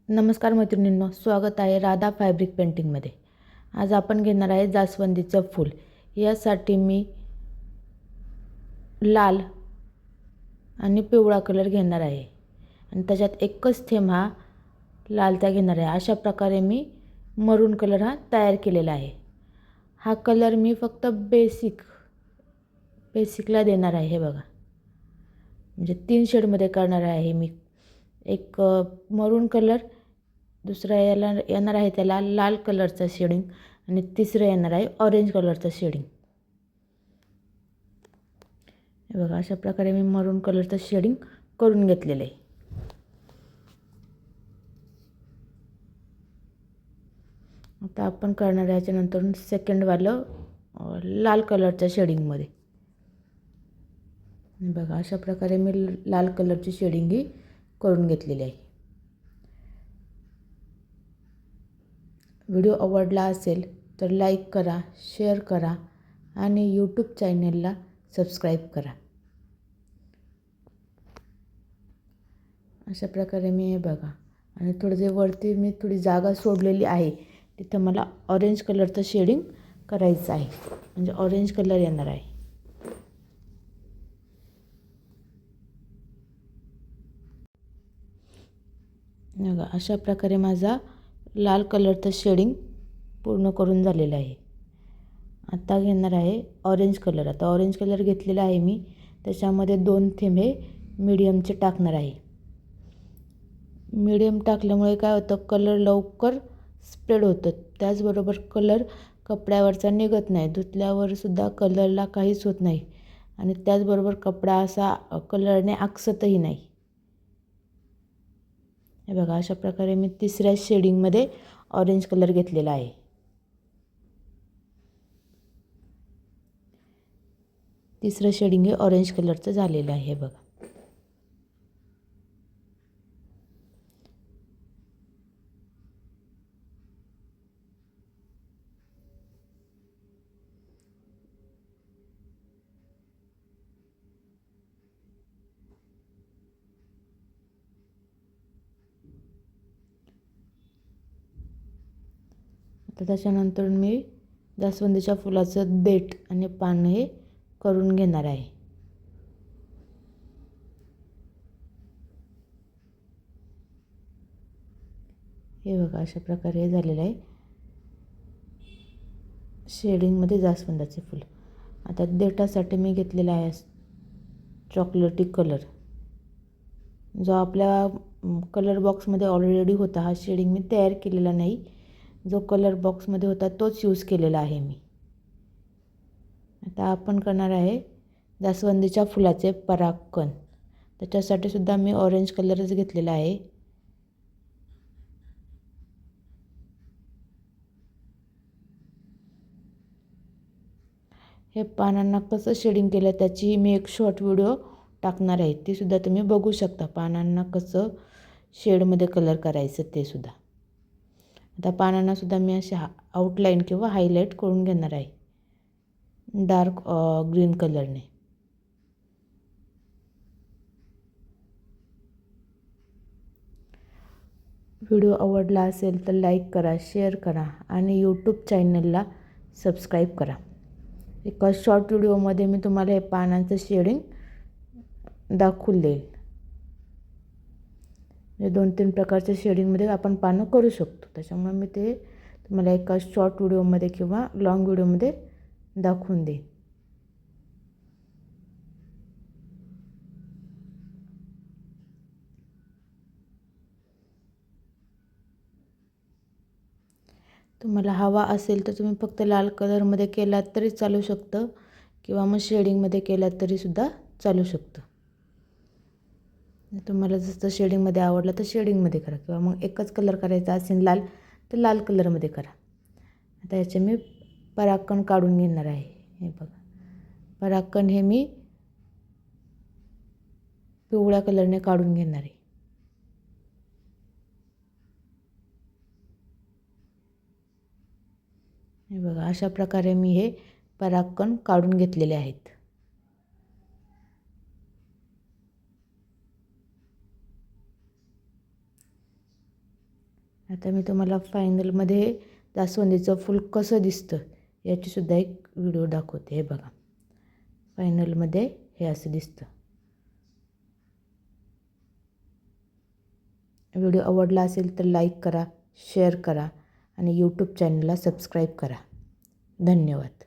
नमस्कार मैत्रिणींनो, स्वागत आहे राधा फॅब्रिक पेंटिंगमध्ये। आज आपण घेणार आहे जास्वंदीचं फूल। यासाठी मी लाल आणि पिवळा कलर घेणार आहे आणि त्याच्यात एकच थेंब हा लालचा घेणार आहे। अशा प्रकारे मी मरून कलर हा तयार केलेला आहे। हा कलर मी फक्त बेसिकला देणार आहे। हे बघा, म्हणजे 3 शेडमध्ये करणार आहे मी। एक मरून कलर, दुसरा येणार आहे त्याला लाल कलरचा शेडिंग आणि तिसरं येणार आहे ऑरेंज कलरचा शेडिंग। हे बघा, अशा प्रकारे मी मरून कलरचा शेडिंग करून घेतलेलं आहे। आता आपण करणार आहे याच्यानंतर सेकंड वालं लाल कलरच्या शेडिंगमध्ये। बघा, अशा प्रकारे मी लाल कलरची शेडिंग ही करून घेतलेली आहे। व्हिडिओ आवडला असेल तर लाईक करा, शेअर करा आणि यूट्यूब चॅनलला सबस्क्राईब करा। अशा प्रकारे मी हे बघा, आणि थोडं जे वरती मी थोडी जागा सोडलेली आहे तिथं मला ऑरेंज कलरचं शेडिंग करायचं आहे, म्हणजे ऑरेंज कलर येणार आहे। बघा, अशा प्रकारे माझा लाल कलरचं शेडिंग पूर्ण करून झालेलं आहे। आता घेणार आहे ऑरेंज कलर। आता ऑरेंज कलर घेतलेला आहे मी, त्याच्यामध्ये 2 थेंब हे मीडियमचे टाकणार आहे। मीडियम टाकल्यामुळे काय होतं, कलर लवकर स्प्रेड होतं, त्याचबरोबर कलर कपड्यावरचा निघत नाही, धुतल्यावर सुद्धा कलरला काहीच होत नाही आणि त्याचबरोबर कपडा असा कलरने आकसतही नाही। हे बघा, अशा प्रकारे मी तिसऱ्या शेडिंगमध्ये ऑरेंज कलर घेतलेला आहे। तिसरं शेडिंग हे ऑरेंज कलरचं झालेलं आहे। बघा, आता त्याच्यानंतर मी जास्वंदीच्या फुलाचं देठ आणि पान हे करून घेणार आहे। हे बघा, अशा प्रकारे हे झालेलं आहे शेडिंगमध्ये जास्वंदाचे फूल। आता देठासाठी मी घेतलेला आहे चॉकलेटी कलर, जो आपल्या कलर बॉक्समध्ये ऑलरेडी होता। हा शेडिंग मी तयार केलेला नाही, जो कलर बॉक्समध्ये होता तोच यूज केलेला आहे मी। आता आपण करणार आहे जास्वंदीच्या फुलाचे परागकण। त्याच्यासाठी सुद्धा मी ऑरेंज कलरच घेतलेला आहे। हे पानांना कसं शेडिंग केलं त्याची मी एक शॉर्ट व्हिडिओ टाकणार आहे, ती सुद्धा तुम्ही बघू शकता। पानांना कसं शेडमध्ये कलर करायचं ते सुद्धा। आता पानांना सुद्धा मी असे आउटलाईन किंवा हायलाईट करून घेणार आहे डार्क ग्रीन कलरने। व्हिडिओ आवडला असेल तर लाईक करा, शेअर करा आणि यूट्यूब चॅनलला सबस्क्राईब करा। एका शॉर्ट व्हिडिओमध्ये मी तुम्हाला हे पानांचं शेडिंग दाखवून देईल। हे 2-3 प्रकारच्या शेडिंगमध्ये आपण पानं करू शकतो, त्याच्यामुळे मी ते तुम्हाला एका शॉर्ट व्हिडिओमध्ये किंवा लॉंग व्हिडिओमध्ये दाखवून देईन। तुम्हाला हवा असेल तर तुम्ही फक्त लाल कलरमध्ये केलात तरी चालू शकतं, किंवा मग शेडिंगमध्ये केलात तरी सुद्धा चालू शकतं। तुम्हाला जसं शेडिंगमध्ये आवडलं तर शेडिंगमध्ये करा, किंवा मग एकच कलर करायचा असेल लाल तर लाल कलरमध्ये करा। आता याचे मी परागकण काढून घेणार आहे। हे बघा, परागकण हे मी पिवळ्या कलरने काढून घेणार आहे। हे बघा, अशा प्रकारे मी हे परागकण काढून घेतलेले आहेत। आता मी तुम्हाला फायनलमध्ये जास्वंदीचं फूल कसं दिसतं याचीसुद्धा एक व्हिडिओ दाखवते. हे बघा, फायनलमध्ये हे असं दिसतं. व्हिडिओ आवडला असेल तर लाईक करा, शेअर करा आणि यूट्यूब चॅनलला सबस्क्राईब करा. धन्यवाद.